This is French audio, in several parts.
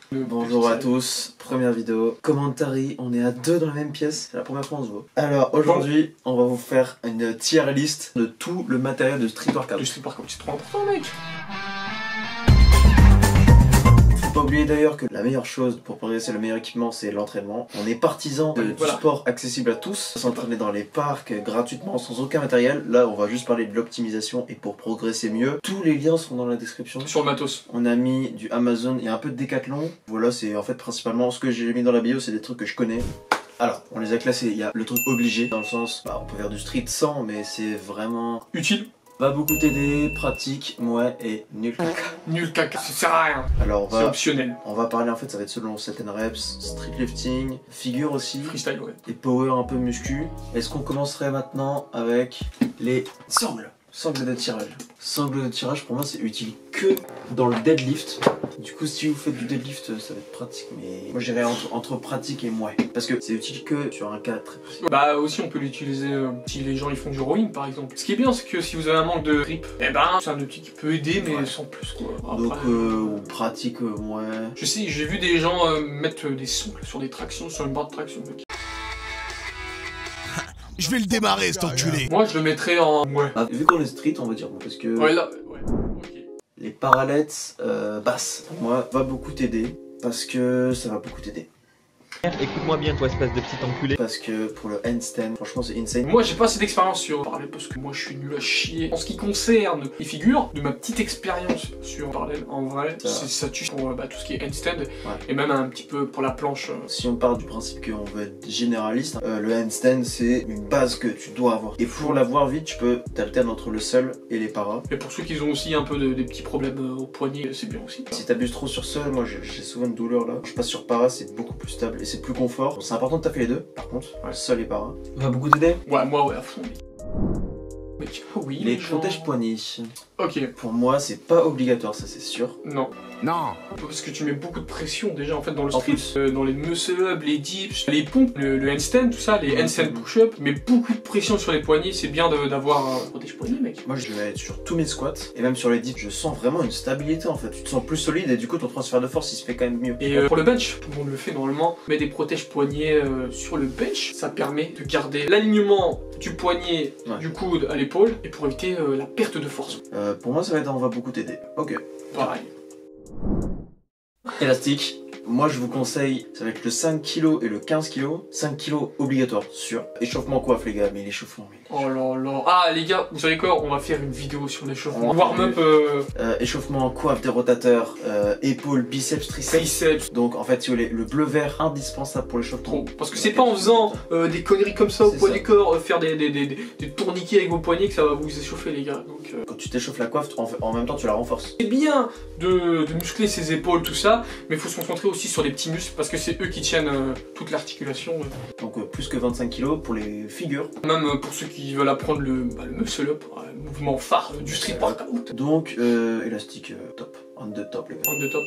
Bonjour à tous, première vidéo. Commentary, on est à deux dans la même pièce, c'est la première fois qu'on se voit. Alors aujourd'hui, on va vous faire une tier list de tout le matériel de Street Workout. Du Street Workout, c'est trop important, mec. Faut pas oublier d'ailleurs que la meilleure chose pour progresser, le meilleur équipement, c'est l'entraînement. On est partisans du sport accessible à tous, s'entraîner dans les parcs gratuitement sans aucun matériel. Là, on va juste parler de l'optimisation et pour progresser mieux. Tous les liens sont dans la description. Sur le matos. On a mis du Amazon et un peu de Decathlon. Voilà, c'est en fait principalement ce que j'ai mis dans la bio, c'est des trucs que je connais. Alors, on les a classés, il y a le truc obligé, dans le sens, on peut faire du street sans, mais c'est vraiment utile. Va beaucoup t'aider, pratique, ouais, et nul caca. Nul caca, ça sert à rien. Alors c'est optionnel. On va parler, en fait, ça va être selon certaines reps, street lifting, figure aussi. Freestyle, ouais. Et power un peu muscu. Est-ce qu'on commencerait maintenant avec les sangles? Sangles de tirage. Sangles de tirage, pour moi, c'est utile que dans le deadlift. Du coup, si vous faites du deadlift, ça va être pratique, mais moi, je dirais entre pratique et mouais. Parce que c'est utile que sur un cas très précis. Bah, aussi, on peut l'utiliser si les gens ils font du rowing, par exemple. Ce qui est bien, c'est que si vous avez un manque de grip, eh ben, c'est un outil qui peut aider, mais sans plus, quoi. Après, donc, pratique, ouais. Je sais, j'ai vu des gens mettre des sangles sur des tractions, sur une barre de traction, mec. Je vais le démarrer, cet enculé. Moi, je le mettrais en... ouais. Ah, vu qu'on est street, on va dire, parce que... ouais, là, ouais, ok. Les parallettes basses, moi, va beaucoup t'aider, parce que ça va beaucoup t'aider. Écoute-moi bien, toi, espèce de petit enculé. Parce que pour le handstand, franchement, c'est insane. Moi, j'ai pas assez d'expérience sur parallèle parce que moi, je suis nul à chier. En ce qui concerne les figures, de ma petite expérience sur parallèle, en vrai, ça tue pour tout ce qui est handstand et même un petit peu pour la planche. Si on part du principe qu'on veut être généraliste, le handstand, c'est une base que tu dois avoir. Et pour l'avoir vite, tu peux t'alterner entre le seul et les paras. Et pour ceux qui ont aussi un peu des petits problèmes au poignet, c'est bien aussi. Si t'abuses trop sur seul, moi j'ai souvent une douleur là. Je passe sur para, c'est beaucoup plus stable et c'est plus confort. Bon, c'est important de taper les deux, par contre, seul et para. Va beaucoup t'aider? Ouais, moi, ouais, à fond. Mec, oui. Les protèges poignets. Ok. Pour moi, c'est pas obligatoire, ça c'est sûr. Non. Non. Parce que tu mets beaucoup de pression déjà en fait dans le street, dans les muscle-up, les dips, les pompes, le handstand, tout ça, les handstand push-up, mais beaucoup de pression sur les poignets, c'est bien d'avoir un protège poignet, mec. Moi je vais être sur tous mes squats et même sur les dips, je sens vraiment une stabilité en fait. Tu te sens plus solide et du coup ton transfert de force il se fait quand même mieux. Et pour le bench, tout le monde le fait normalement, met des protèges poignets sur le bench, ça permet de garder l'alignement du poignet, du coude à l'épaule et pour éviter la perte de force. Pour moi ça va être on va beaucoup t'aider. Ok. Pareil. Élastique. Moi je vous conseille, ça va être le 5 kg et le 15 kg. 5 kg obligatoire, sûr. Échauffement coiffe les gars, mais l'échauffement... Oh là là. Ah les gars, vous savez quoi? On va faire une vidéo sur l'échauffement. Warm-up. Échauffement, coiffe des rotateurs, épaules, biceps, triceps. Donc en fait si vous voulez, le bleu vert indispensable pour l'échauffement. Parce que c'est pas en faisant des conneries comme ça au poids du corps, faire des tourniquets avec vos poignets que ça va vous échauffer les gars. Donc, quand tu t'échauffes la coiffe, en même temps tu la renforces. C'est bien de muscler ses épaules, tout ça, mais il faut se concentrer aussi sur les petits muscles parce que c'est eux qui tiennent toute l'articulation. Donc plus que 25 kg pour les figures. Même pour ceux qui veulent apprendre le muscle-up, le mouvement phare du street workout. Donc élastique top, on the top les gars. On the top.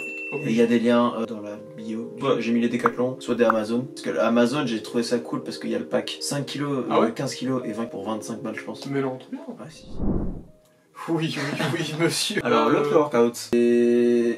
Et il y a des liens dans la bio. J'ai mis les Decathlon, soit des Amazon. Parce que Amazon j'ai trouvé ça cool parce qu'il y a le pack 5 kg, 15 kg et 20 pour 25 balles je pense. Mais non, trop bien. Ouais, si. Oui, monsieur. Alors le pre-workout,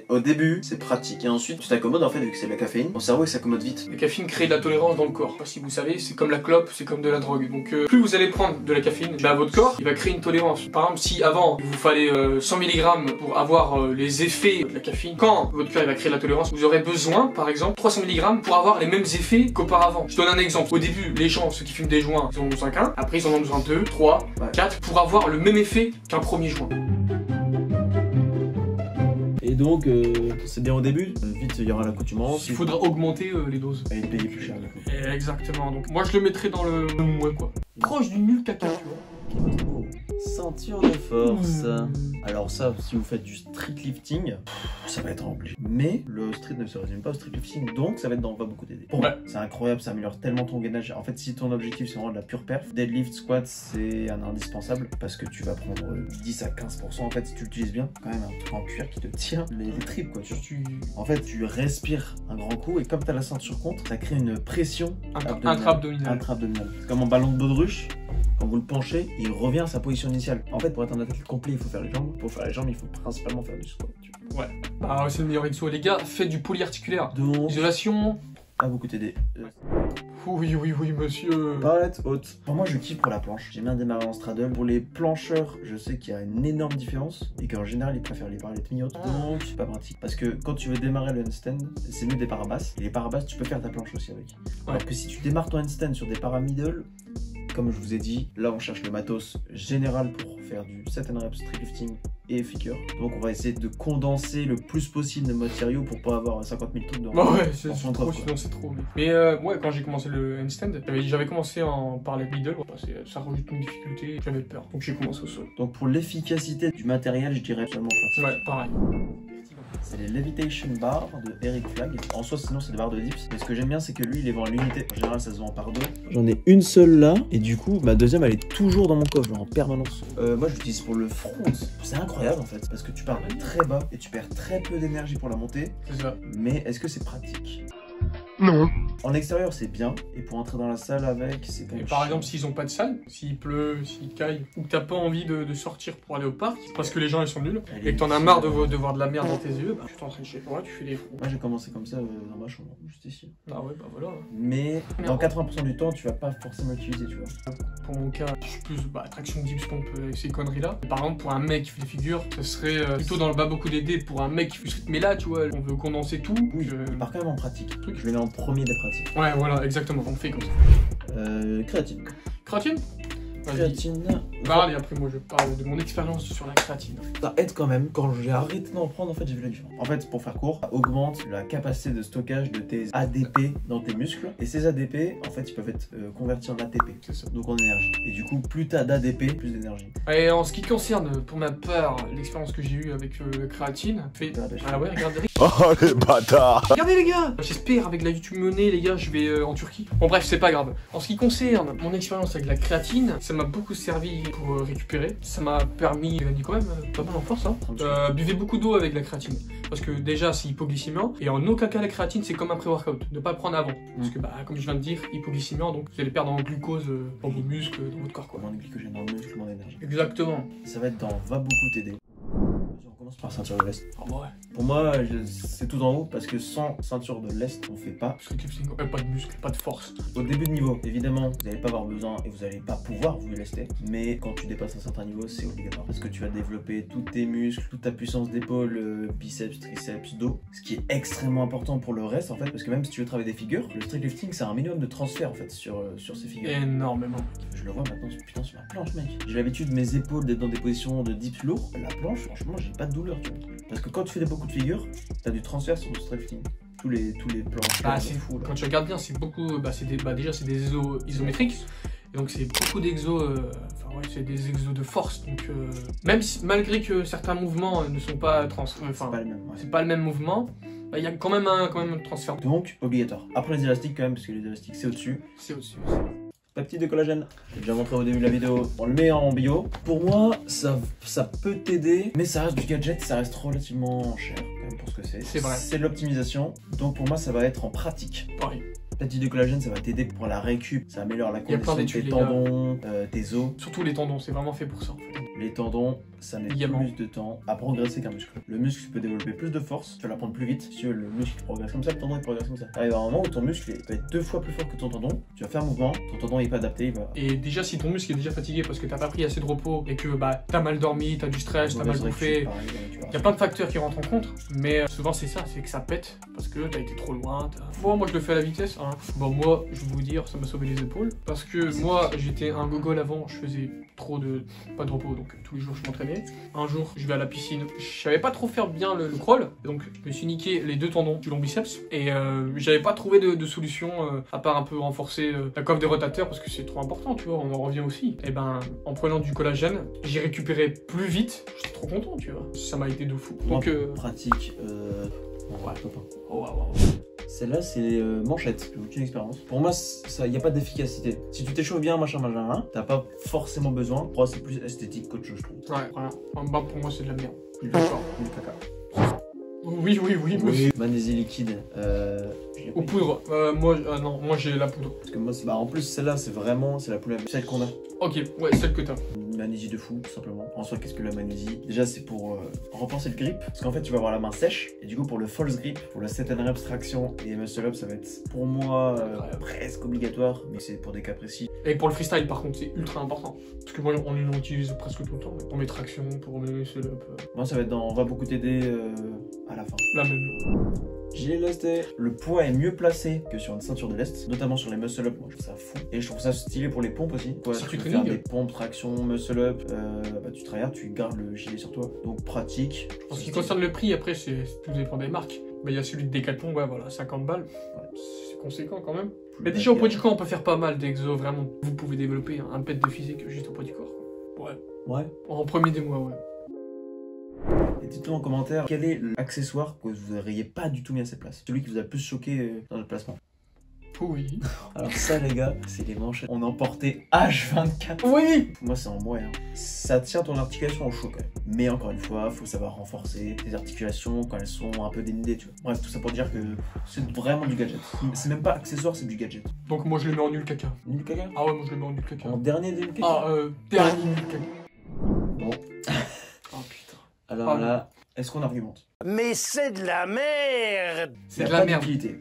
au début c'est pratique et ensuite tu t'accommodes en fait vu que c'est de la caféine. Ton cerveau il s'accommode vite. La caféine crée de la tolérance dans le corps. Si vous savez, c'est comme la clope, c'est comme de la drogue. Donc plus vous allez prendre de la caféine, bah, votre corps il va créer une tolérance. Par exemple, si avant il vous fallait 100 mg pour avoir les effets de la caféine, quand votre corps il va créer de la tolérance, vous aurez besoin par exemple 300 mg pour avoir les mêmes effets qu'auparavant. Je donne un exemple. Au début, les gens, ceux qui fument des joints, ils en ont besoin qu'un. Après ils en ont besoin 2, 3, 4 pour avoir le même effet qu'un premier joint. Et donc, c'est bien au début, vite il y aura l'accoutumance. Il faudra augmenter les doses. Et payer plus cher. Exactement, donc moi je le mettrais dans le mouais quoi. Proche du nul caca, tu vois. Ceinture de force. Alors ça, si vous faites du street lifting, ça va être obligé. Mais le street ne se résume pas au street lifting, donc ça va être dans va beaucoup t'aider. C'est incroyable, ça améliore tellement ton gainage. En fait, si ton objectif c'est vraiment de la pure perf, deadlift, squat, c'est un indispensable parce que tu vas prendre 10 à 15% en fait si tu l'utilises bien. Quand même un truc en cuir qui te tire les tripes quoi. En fait, tu respires un grand coup et comme tu as la ceinture contre, ça crée une pression intra-abdominale. C'est comme un ballon de baudruche. Quand vous le penchez, il revient à sa position initiale. En fait, pour être un athlète complet, il faut faire les jambes. Pour faire les jambes, il faut principalement faire du squat. Ouais. Bah c'est le meilleur exo les gars, faites du polyarticulaire. Donc, Isolation. pas beaucoup t'aider. Oui monsieur. Palette haute. Pour moi, je kiffe pour la planche. J'aime bien démarrer en straddle. Pour les plancheurs, je sais qu'il y a une énorme différence et qu'en général, ils préfèrent les palettes mi-hautes. Donc, c'est pas pratique. Parce que quand tu veux démarrer le handstand, c'est mieux des parabasses. Et les parabasses, tu peux faire ta planche aussi avec. Ouais. Alors que si tu démarres ton handstand sur des para-middle, comme je vous ai dit, là on cherche le matos général pour faire du set and reps, street lifting et figure. Donc on va essayer de condenser le plus possible de matériaux pour pas avoir 50 000 trucs dans Bah ouais, c'est dans son trop, coffre, sinon c'est trop. Mais ouais, quand j'ai commencé le handstand, j'avais commencé par les middle, ça rajoute une difficulté, j'avais peur. Donc j'ai commencé au sol. Donc pour l'efficacité du matériel, je dirais seulement pratique. Ouais, pareil. C'est les Levitation Bars de Eric Flag. En soi, sinon, c'est des barres de dips. Mais ce que j'aime bien, c'est que lui, il les vend à l'unité. En général, ça se vend par deux. J'en ai une seule là. Et du coup, ma deuxième, elle est toujours dans mon coffre, genre en permanence. Moi, je l'utilise pour le front. C'est incroyable en fait. Parce que tu pars de très bas et tu perds très peu d'énergie pour la montée. C'est ça. Mais est-ce que c'est pratique? Non. En extérieur, c'est bien. Et pour entrer dans la salle avec, c'est quand Et même par chiant. exemple, s'ils ont pas de salle, s'il pleut, s'il caille, ou que t'as pas envie de sortir pour aller au parc, parce que les gens ils sont nuls, et que t'en as marre de voir de la merde dans tes yeux, bah tu t'entraînes chez toi, tu fais des fous. Moi, j'ai commencé comme ça dans ma chambre, juste ici. Ah ouais, bah voilà. Mais dans 80% du temps, tu vas pas forcément l'utiliser, tu vois. Pour mon cas, je suis plus traction dips pompe et ces conneries-là. Par exemple, pour un mec qui fait des figures, ce serait plutôt dans le bas beaucoup d'aider pour un mec qui fait street. Mais là, tu vois, on veut condenser tout. Oui, il part quand même en pratique. Je vais aller en premier des pratiques. Ouais, voilà, exactement, on fait comme ça. Créatine. Créatine? Vas-y. Créatine. Parle et après moi je parle de mon expérience sur la créatine. Ça aide quand même. Quand j'ai arrêté d'en prendre, en fait, j'ai vu la différence. En fait, pour faire court, ça augmente la capacité de stockage de tes ADP dans tes muscles. Et ces ADP, en fait, ils peuvent être convertis en ATP. C'est ça. Donc en énergie. Et du coup, plus t'as d'ADP, plus d'énergie. Et en ce qui concerne, pour ma part, l'expérience que j'ai eue avec la créatine, fait... Ah ouais, regardez. Oh les bâtards. Regardez les gars. J'espère avec la YouTube Money, les gars, je vais en Turquie. Bon bref, c'est pas grave. En ce qui concerne mon expérience avec la créatine, ça m'a beaucoup servi pour récupérer. Ça m'a permis de gagner quand même pas mal en force. Hein. Buvez beaucoup d'eau avec la créatine. Parce que déjà, c'est hypoglycémiant. Et en aucun cas, la créatine, c'est comme un pré-workout. Ne pas le prendre avant. Parce que, comme je viens de dire, hypoglycémiant, donc vous allez perdre en glucose dans vos muscles, dans votre corps. Quoi. Moins de glycogène dans le muscle, moins d'énergie. Exactement. Ça va être dans va beaucoup t'aider. On commence par ceinture de l'Est. Oh, ouais. Pour moi, c'est tout en haut parce que sans ceinture de l'Est, on fait pas. Street lifting, pas de muscles, pas de force. Au début de niveau, évidemment, vous n'allez pas avoir besoin et vous n'allez pas pouvoir vous lester. Mais quand tu dépasses un certain niveau, c'est obligatoire. Parce que tu vas développer tous tes muscles, toute ta puissance d'épaule, biceps, triceps, dos. Ce qui est extrêmement important pour le reste en fait. Parce que même si tu veux travailler des figures, le street lifting, c'est un minimum de transfert en fait sur ces figures. Énormément. Je le vois maintenant, putain, sur la planche, mec. J'ai l'habitude, mes épaules, d'être dans des positions de dips lourds. La planche, franchement, j'ai pas de douleur, tu vois. Parce que quand tu fais beaucoup de figures, t'as du transfert sur le street lifting. Tous les plans. C'est fou là. Quand tu regardes bien, c'est beaucoup. Déjà, c'est des exos isométriques. Et donc, c'est beaucoup d'exos. C'est des exos de force. Donc, même si, malgré que certains mouvements ne sont pas c'est pas le même. Ouais. c'est pas le même mouvement, il y a quand même un transfert. Donc, obligatoire. Après les élastiques, quand même, parce que les élastiques, c'est au-dessus. C'est au-dessus. Peptide de collagène. J'ai déjà montré au début de la vidéo. On le met en bio. Pour moi, ça peut t'aider, mais ça reste du gadget, ça reste relativement cher quand même pour ce que c'est. C'est vrai. C'est de l'optimisation. Donc pour moi, ça va être en pratique. Pareil. Peptide de collagène, ça va t'aider pour la récup. Ça améliore la Il y a plein condition de d'études, tes les gars. tendons, tes os. Surtout les tendons, c'est vraiment fait pour ça en fait. Les tendons, ça met Ligaments. plus de temps à progresser qu'un muscle. Le muscle peut développer plus de force, tu vas l'apprendre plus vite. Si tu veux, le muscle progresse comme ça, le tendon il progresse comme ça. Arrive à un moment où ton muscle il va être 2 fois plus fort que ton tendon. Tu vas faire un mouvement, ton tendon il est pas adapté, il va. Et déjà, si ton muscle est déjà fatigué parce que t'as pas pris assez de repos et que t'as mal dormi, t'as du stress, t'as mal bouffé. Il y a plein de facteurs qui rentrent en compte, mais souvent c'est ça, c'est que ça pète parce que t'as été trop loin. Bon, moi je le fais à la vitesse. Hein. Bon, moi je vais vous dire, ça m'a sauvé les épaules parce que moi j'étais un gogol avant, je faisais pas de repos, donc tous les jours je m'entraînais. Un jour, je vais à la piscine, je savais pas trop faire bien le crawl, donc je me suis niqué les 2 tendons du long biceps et j'avais pas trouvé de solution à part un peu renforcer la coiffe des rotateurs parce que c'est trop important, tu vois, on en revient aussi. Et en prenant du collagène, j'ai récupéré plus vite, j'étais trop content, tu vois, ça m'a été de fou. Donc pratique, ouais. top 1. Oh, wow. Celle-là, c'est manchette. J'ai aucune expérience. Pour moi, il n'y a pas d'efficacité. Si tu t'échauffes bien, machin, t'as pas forcément besoin. Pour moi, c'est plus esthétique qu'autre chose, je trouve. Ouais, voilà. En bas, pour moi, c'est de la merde. Du caca. Oui, monsieur. Magnésie liquide. Ou poudre. Non, moi j'ai la poudre. Parce que moi, en plus, celle-là, c'est la plus celle qu'on a. Ok, ouais, celle que t'as. magnésie de fou, tout simplement. En soi, qu'est-ce que la magnésie? Déjà, c'est pour renforcer le grip, parce qu'en fait, tu vas avoir la main sèche, et du coup, pour le false grip, pour le set and reps traction et muscle up, ça va être pour moi presque obligatoire, mais c'est pour des cas précis. Et pour le freestyle, par contre, c'est ultra important. Parce que moi, on l'utilise presque tout le temps. Pour mes tractions, pour mes muscle up. Moi, ça va être dans on va beaucoup t'aider à la fin. La même. J'ai lesté. Le poids est mieux placé que sur une ceinture de lest, notamment sur les muscle up. Moi, je trouve ça fou. Et je trouve ça stylé pour les pompes aussi. Ouais, Si tu peux training. faire des pompes, traction, muscle up. Tu travailles, tu gardes le gilet sur toi. Donc pratique. En ce qui concerne le prix, après, tout dépend des marques. Bah, il y a celui de Decathlon, ouais, voilà, 50 balles. C'est conséquent quand même. Mais déjà, au poids du corps, on peut faire pas mal d'exos, vraiment. Vous pouvez développer un pet de physique juste au poids du corps. Quoi. Ouais. Ouais. En premier des mois, ouais. Et dites-nous en commentaire quel est l'accessoire que vous n'auriez pas du tout mis à cette place. Celui qui vous a le plus choqué dans le placement. Oui. Alors ça les gars, c'est les manchettes. On en portait H24. Oui. Moi c'est en moyen. Ça tient ton articulation au chaud quand même. Mais encore une fois, faut savoir renforcer tes articulations quand elles sont un peu dénudées, tu vois. Bref, tout ça pour dire que c'est vraiment du gadget. C'est même pas accessoire, c'est du gadget. Donc moi je le mets en nul caca. Nul caca? Ah ouais, moi je le mets en nul caca. En dernier des nul caca? Ah, dernier nul caca. Bon. Oh putain. Alors là, est-ce qu'on argumente? Mais c'est de la merde. C'est Y a de la pas merde. d'utilité.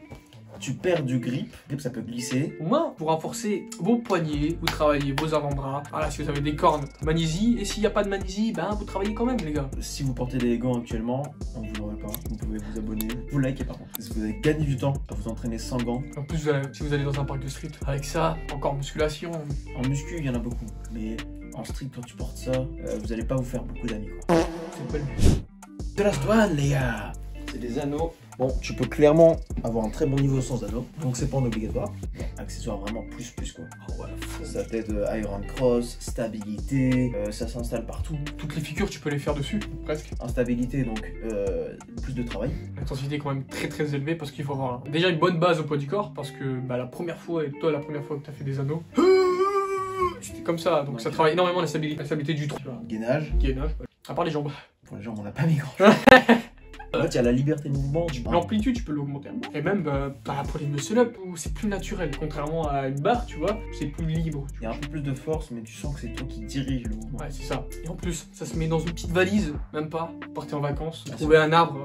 Tu perds du grip, ça peut glisser. Au moins, pour renforcer vos poignets, vous travaillez vos avant-bras. Voilà, si vous avez des cornes, magnésie. Et s'il n'y a pas de magnésie, ben vous travaillez quand même, les gars. Si vous portez des gants actuellement, on vous l'aurait pas. Vous pouvez vous abonner, vous likez par contre. Si vous avez gagné du temps à vous entraîner sans gants. En plus, si vous allez dans un parc de street, avec ça, encore musculation. En muscu, il y en a beaucoup. Mais en street, quand tu portes ça, vous allez pas vous faire beaucoup d'amis, quoi. C'est pas le but. The last one, les gars. C'est des anneaux. Bon, tu peux clairement avoir un très bon niveau sans anneaux, donc c'est pas en obligatoire. Bon, accessoire vraiment plus quoi. Oh ouais, fou. Ça t'aide Iron Cross, stabilité, ça s'installe partout. Toutes les figures, tu peux les faire dessus, presque. Instabilité, donc plus de travail. L'intensité est quand même très élevée parce qu'il faut avoir déjà une bonne base au poids du corps parce que bah, la première fois que tu as fait des anneaux, c'était comme ça, donc ça travaille énormément la stabilité du tronc. Gainage. Gainage, ouais. À part les jambes. Pour les jambes, on n'a pas mis grand chose. En fait, il y a la liberté de mouvement. L'amplitude, tu peux l'augmenter. Et même pour les muscle-up, c'est plus naturel. Contrairement à une barre, tu vois, c'est plus libre. Il y a un peu plus de force, mais tu sens que c'est toi qui dirige le mouvement. Ouais, c'est ça. Et en plus, ça se met dans une petite valise, même pas. Porter en vacances, trouver un arbre,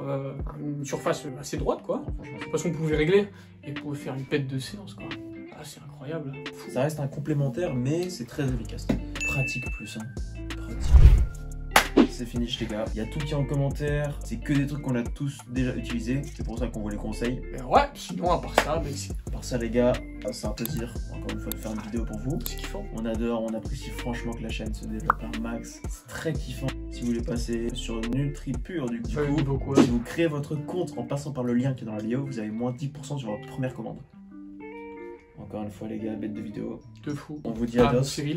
une surface assez droite, quoi. Franchement, De toute façon, vous pouvez régler et vous pouvez faire une pète de séance, quoi. Ah, c'est incroyable. Fou. ça reste un complémentaire, mais c'est très efficace. Pratique plus, hein. Pratique. C'est fini les gars, il y a tout qui est en commentaire, c'est que des trucs qu'on a tous déjà utilisés, c'est pour ça qu'on vous les conseille. Et ouais, sinon, à part ça, bah, c'est À part ça les gars, c'est un plaisir encore une fois de faire une vidéo pour vous. kiffant. On adore, on apprécie franchement que la chaîne se développe un max, c'est très kiffant. Si vous voulez passer sur NutriPure du coup, Niveau quoi. si vous créez votre compte en passant par le lien qui est dans la bio, vous avez moins 10% sur votre première commande. Encore une fois les gars, bête de vidéo. De fou. On vous dit à dos. Cyril.